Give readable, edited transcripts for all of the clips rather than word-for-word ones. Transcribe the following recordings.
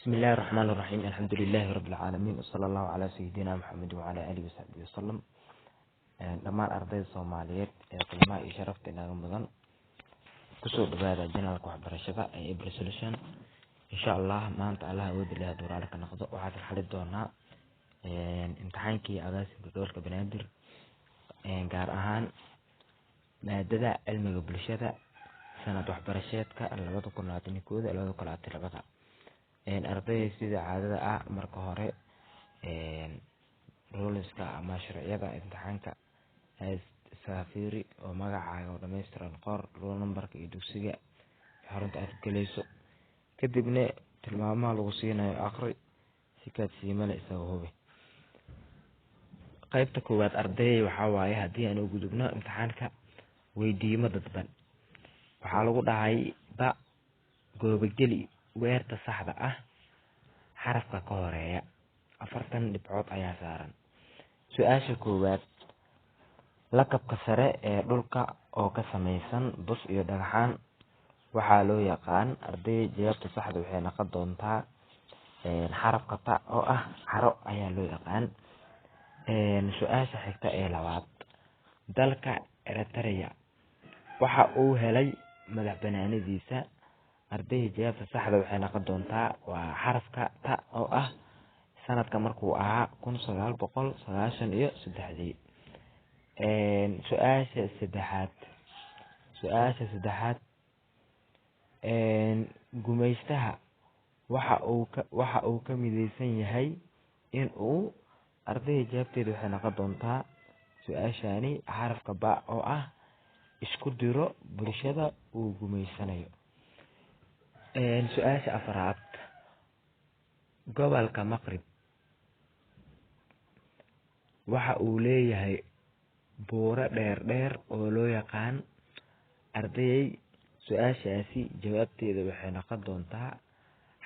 بسم الله الرحمن الرحيم. الحمد لله رب العالمين، وصلى الله على سيدنا محمد وعلى آله وصحبه وسلم. dhammaan ardayda Soomaaliyeed ee qiimaha iyo sharafta inaga mudan kusoo dhawaada janaalka waxbarashada ee April Solution. insha Allah maanta Allah awoodi lahaa dooraale ka noqdo waxaan xali doonaa imtixaankii agaasinka gobolka Banaadir gaar ahaan maadada cilmiga bulshada sanad waxbarasheedka 2021-2022. ardayda sida caadada ah marka hore ruleska ama sharciyada imtixaanka saafiri oo magacaaga oo dhameystiran qor roll numberka iyo dugsiga xarunta aad galayso, kadibna tilmaamaha lagu siinayo akhri si kaad siimale isaga hubi. qaybta koowaad arday waxa waaye haddii aan u gudubno imtixaanka weydiimo dadban, waxaa lagu dhahay ba goobageli weerta saxda ah xarafka ka horeeya 40 dhibcood ayaa saaran. su-aasha koowaad, lakabka sare ee dhulka oo ka samaysan bus iyo dhagaxaan waxaa loo yaqaan. arday jawaabta saxda waxay noqon doontaa xarafka ta oo ah caro ayaa loo yaqaan. su-aasha xigta ee labaad, dalka Eritrea waxa uu helay madax banaanidiisa. arday jawaabta saxda waxay noqon doontaa waa xarafka ta oo ah sanadka markuu ahaa 1993. su-aasha saddexaad, gumeystaha waxa uu ka mideysan yahay in uu. arday jawaabteedu waxay noqon doontaa su-aashani xarafka ba oo ah isku diro bulshada uu gumeysanayo. su-aasha afraad, gobolka Maqrib waxa uu leeyahay buuro dheer oo loo yaqaan. arday su-aashaasi jawaabteeda waxay noqon doontaa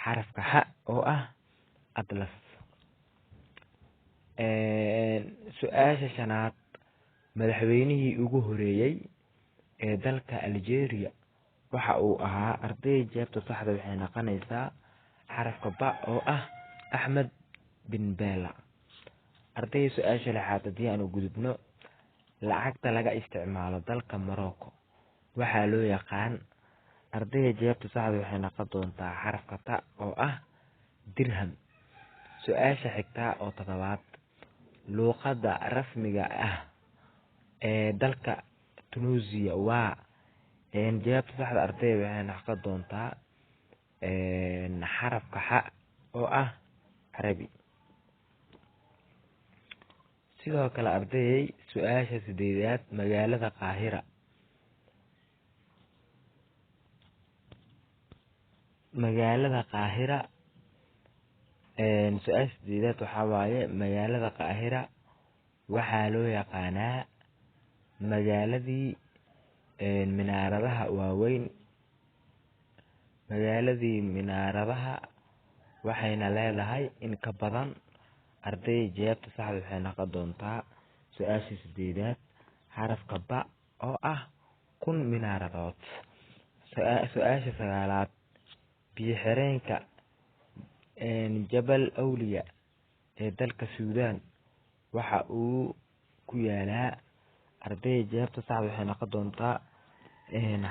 xarafka ha oo ah Atlas. su-aasha shanaad, madaxweynihii ugu horeeyay ee dalka Algeria waxa uu ahaa. arday jawaabta saxda waxay noqonaysaa xarafka ba oo ah Axmed bin Bella. arday su-aasha lixaad haddii aan u gudubno, lacagta laga isticmaalo dalka Morocco waxaa loo yaqaan. arday jawaabta saxda waxay noqon doontaa xarafka ta oo ah dirham. su-aasha xigta oo toddobaad, luqadda rasmiga ah ee dalka Tunisia waa. jawaabta saxda arday waxay noqon doontaa xarafka xa oo ah Carabi. sidoo kale arday su-aasha sideedaad, magaalada Qaahira su-aasha sideedaad waxaa waaye magaalada Qaahira waxaa loo yaqaanaa magaaladii minaaradaha waaweyn. waxayna leedahay in ka badan. arday jawaabta saxda waxay noqon doontaa su-aasha sideedaad xarafka ba oo ah 1000 minaaradood. su-aasha sagaalaad, biyo xireenka Jabal Awliya ee dalka Suudaan waxa uu ku yaalaa. arday jawaabta saxda waxay noqon doontaa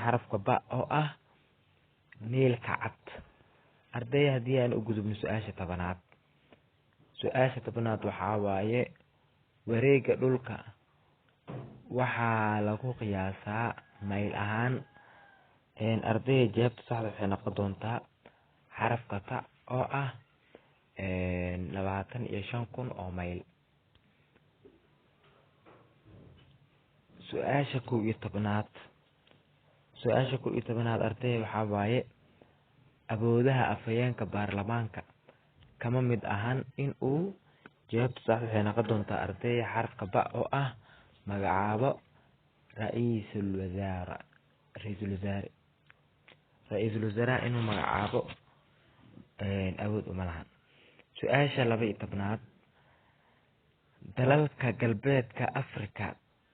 xarafka ba oo ah Niilka Cad. arday haddii aan u gudubno su-aasha tobanaad. su-aasha tobanaad waxaa waaye wareega dhulka waxaa lagu qiyaasaa mayl ahaan. arday jawaabta saxda waxay noqon doontaa xarafka ta oo ah 25,000 oo mayl. su-aasha 11 arday waxaa waaye awoodaha afhayeenka baarlamaanka kama mid ahan in uu. jawaabta saxda waxay noqon doontaa arday xarafka ba oo ah magacaabo ra-iisul wasaare inuu magacaabo awood uma lahan. su-aasha 12, dalalka galbeedka Afrika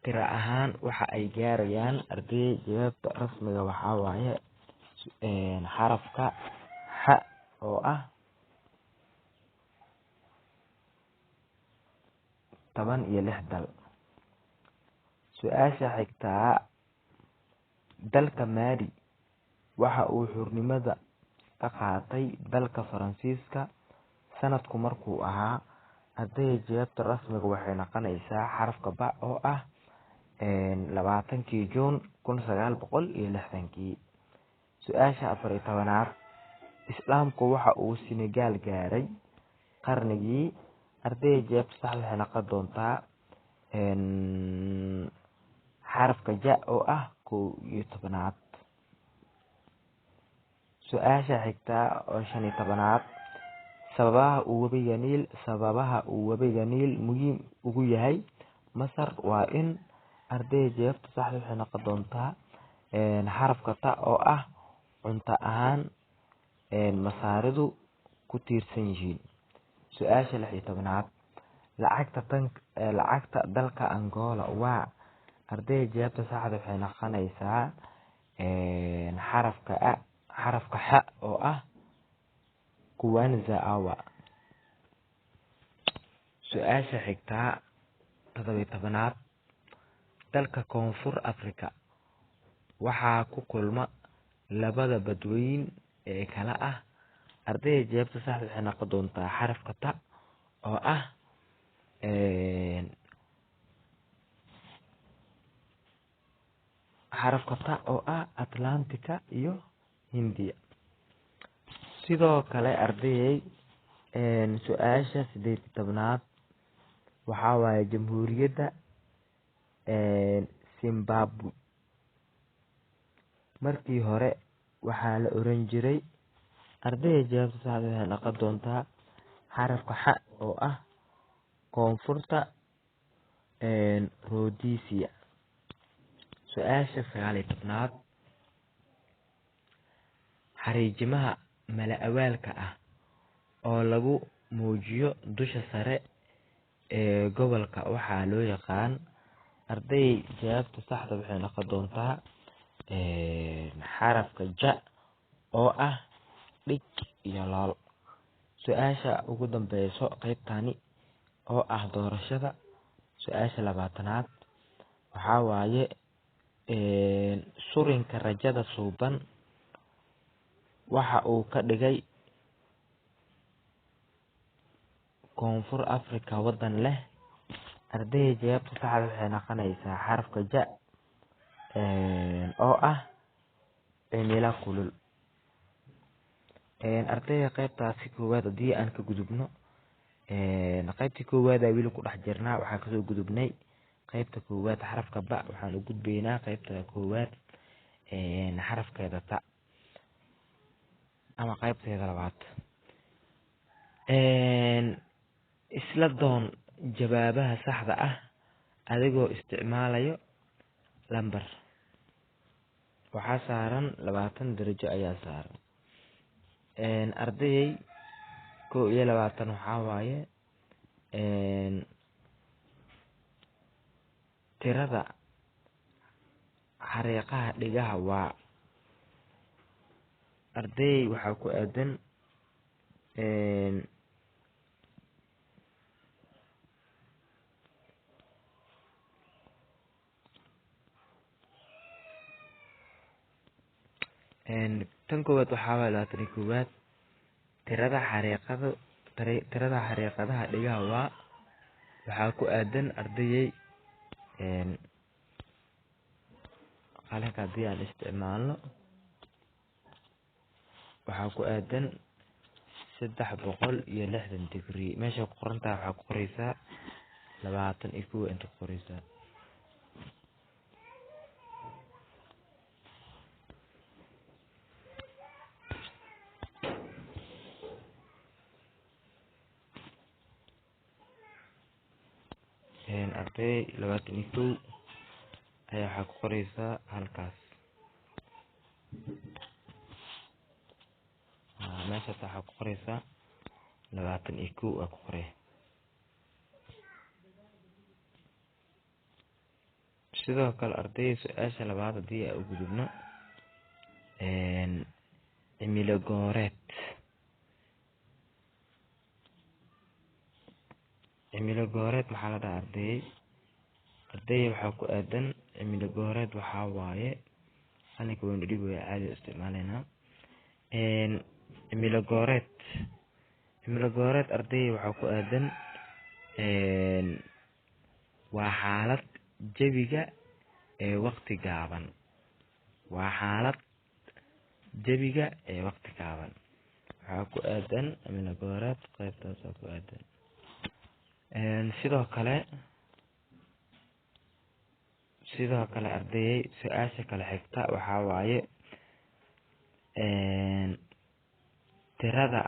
tira ahaan waxa ay gaarayaan. arday jawaabta rasmiga waxaa waaye xarafka xa oo ah 16 dal. Su-aasha xigtaa, dalka Mali waxa uu xurnimada ka qaatay dalka Faransiiska sanadku markuu ahaa. Ardayda jawaabta rasmiga waxay noqonaysaa xarafka ba oo ah 20 Juun 1960. Su-aasha 14aad, Islaamku waxa uu Senegal gaaray qarnigii. Ardayda jawaabta sax waxay noqon doontaa xarafka ja oo ah 11aad. Su-aasha xigtaa oo 15aad, sababaha uu webiga Niil muhiim ugu yahay Masar waa in. Ardayda jawaabta sax waxay noqon doontaa xarafka ta oo ah cunto ahaan Masaaridu ku tiirsan yihiin. Su-aasha 16aad, lacagta dalka Angola waa. Ardayda jawaabta saxda waxay noqonaysaa xarafka xa oo ah Kwanza Awa. Su-aasha xigtaa 17aad, dalka Koonfur Afrika waxaa ku kulma labada badweyn ee kala ah. Ardayda jawaabta saxda waxay noqon doontaa xarafka ta oo ah Atlantika iyo Hindiya. Sidoo kale ardayay su-aasha 18aad waxaa waaye Jamhuuriyadda Zimbabwe markii hore waxaa la oran jiray. Ardayda jawaabta saxda waxay noqon doontaa xarafka xa oo ah Koonfurta Rhodesia. Su-aasha 19aad, xariijimaha mala-awaalka ah oo lagu muujiyo dusha sare ee gobolka waxaa loo yaqaan. Ardayda jawaabta saxda waxay noqon doontaa xarafka ja oo ah dhig iyo lool. Su-aasha ugu dambeyso qaybtani oo ah doorashada. Su-aasha 20aad waxaa waaye surinka rajada suuban waxa uu ka dhigay Koonfur Afrika wadan leh. Ardayda jawaabta saxda waxay noqonaysaa xarafka ja oo ah cimilo kulul. Ardayda qaybtaasi koowaad haddii aan ka gudubno, qaybtii koowaad weli ku dhex jirnaa. Waxaan kasoo gudubnay qaybta koowaad xarafka ba, waxaan u gudbaynaa qaybta koowaad xarafkeeda ta ama qaybteeda labaad. Isla doon jawaabaha saxda ah adigoo isticmaalayo lambar. Waxaa saaran 20 darajo ayaa saaran. Ardayay 21 waxaa waaye tirada xariiqaha dhigaha waa. Ardayay waxaa ku aadan tan koowaad waxaa waaye 21. tirada xariiqadaha dhigaha waa. waxaa ku aadan ardayay qalinka haddii aan isticmaalno waxaa ku aadan 360 degree. meesha ku qorantahay waxaa ku qoraysaa 21 inta ku qoraysaa. arday 21 ayaa waxaa ku qoraysaa halkaas. meeshaas waxaa ku qoraysaa 21 aa ku qoray. sidoo kale arday su-aasha labaad haddii aan u gudubno cimilo gooreed. cimilo gooreed maxaa la dhahaa ardayey waxaa ku aadan cimilo gooreed waxaa waaye qalinka waynu dhig way caadi u isticmaalaynaa cimilo gooreed ardayey waxaa ku aadan waa xaalad jawiga ee waqti gaaban waxaa ku aadan cimilo gooreed qaybtaas ku aadan sidoo kale ardayey su-aasha kale xigta waxaa waaye tirada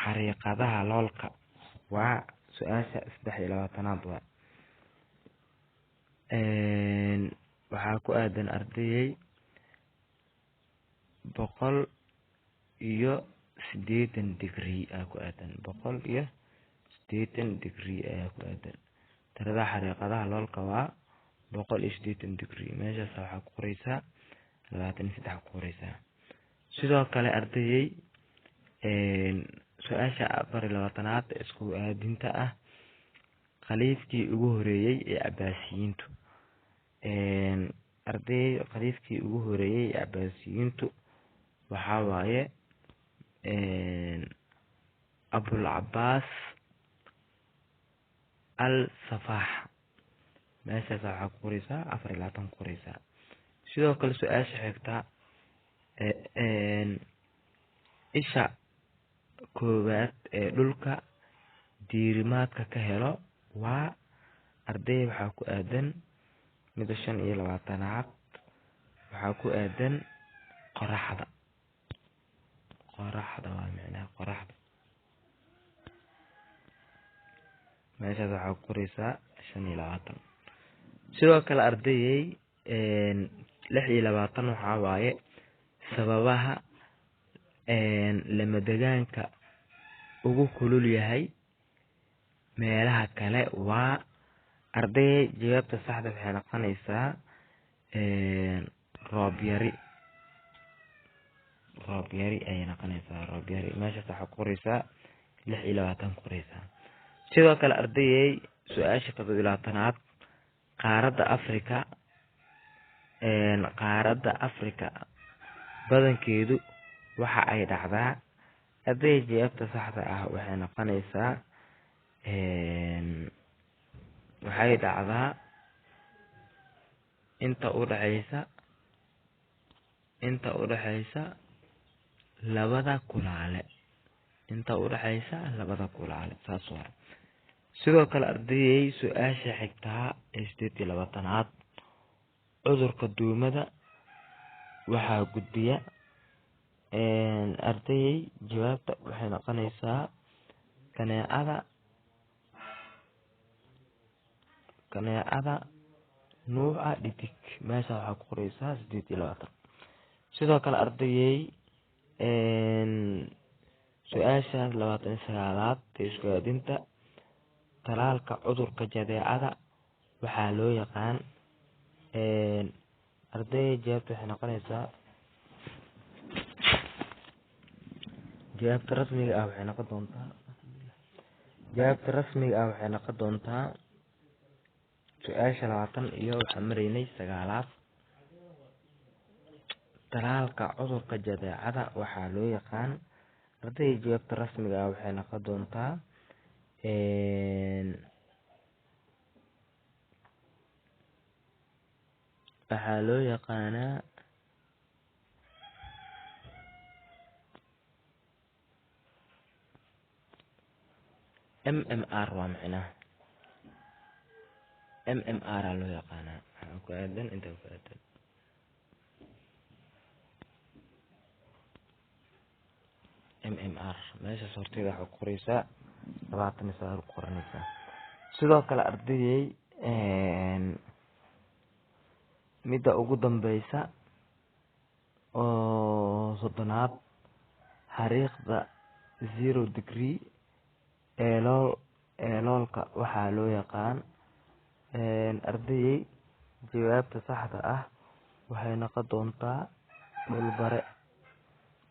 xariiqadaha loolka waa su-aasha 23aad waxaa ku aadan ardayey 180 degree aa ku aadan 180 degree ayaa ku aadan tirada xariiqadaha loolka waa 180 degree meeshaas waxaa ku qoreysaa 23 ku qoreysaa sidoo kale ardayey su-aasha 24aad isku aadinta ah khaliifkii ugu horeeyay ee cabaasiyiintu ardayey khaliifkii ugu horeeyay ee cabaasiyiintu waxaa waaye abulcabaas al safaax meeshaas waxaa ku qoreysaa 24 ku qoreysaa sidoo kale su-aasha xigta isha koowaad ee dhulka diirimaadka ka helo waa ardayey waxaa ku aadan mida 25aad waxaa ku aadan qoraxda waa macnaha qoraxda meeshaas waxaa ku qoreysaa 25 sidoo kale ardayey 26 waxaa waaye sababaha lamadegaanka ugu kulul yahay meelaha kale waa ardayey jawaabta saxda waxay noqonaysaa roob yari ayay noqonaysaa meeshaas waxaa ku qoreysaa 26 ku qoreysaa sidoo kale ardayey su-aasha 27aad qaaradda Afrika badankeedu waxa ay dhacdaa ardayey jawaabta saxda ah waxay noqonaysaa waxay dhacdaa inta u dhaxaysa labada kulaale saas waa sidoo kale ardayey su-aasha xigtaa ee 28aad cudurka duumada waxaa gudbiya ardayey jawaabta waxay noqonaysaa kaneecada nuuca dhidig meesha waxaa ku qoreysaa 28 sidoo kale ardayey su-aasha 29aad ee isku aadinta talaalka cudurka jadeecada waxaa loo yaqaan ardayey jawaabta waxay noqonaysaa jawaabta rasmiga ah waxay noqon doontaa su-aasha 20 iyo waxaan maraynay 9aad talaalka cudurka jadeecada waxaa loo yaqaan ardayey jawaabta rasmiga ah waxay noqon doontaa waxaa loo yaqaanaa MMR waa macnaha MMR loo yaqaanaa waxaa ku aadan inta ku aadan MMR meeshaas horteeda waxaa ku qoreysaa 29 ku qoranaysaa sidoo kale ardayey midda ugu dambeysa oo 30aad xariiqda 0 degree ee loolka waxaa loo yaqaan ardayey jawaabta saxda ah waxay noqon doontaa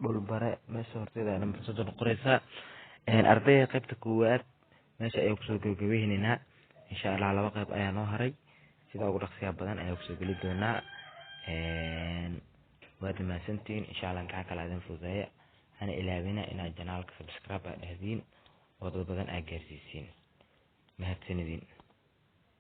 dhulbare meesha horteeda number 30 qoreysaa ardayda qaybta koowaad meesha ayaan kusoo gabagabaynaynaa insha allah. laba qayb ayaa noo haray, sida ugu dhaqsiyaha badan ayaan kusoo geli doonaa. waad mahadsantihiin insha allah. imtixaan kale idin fududeeya, hana ilaawina inaad janaalka subscribe dhahdiin oo dad badan aad gaarsiisiin. mahadsanidin.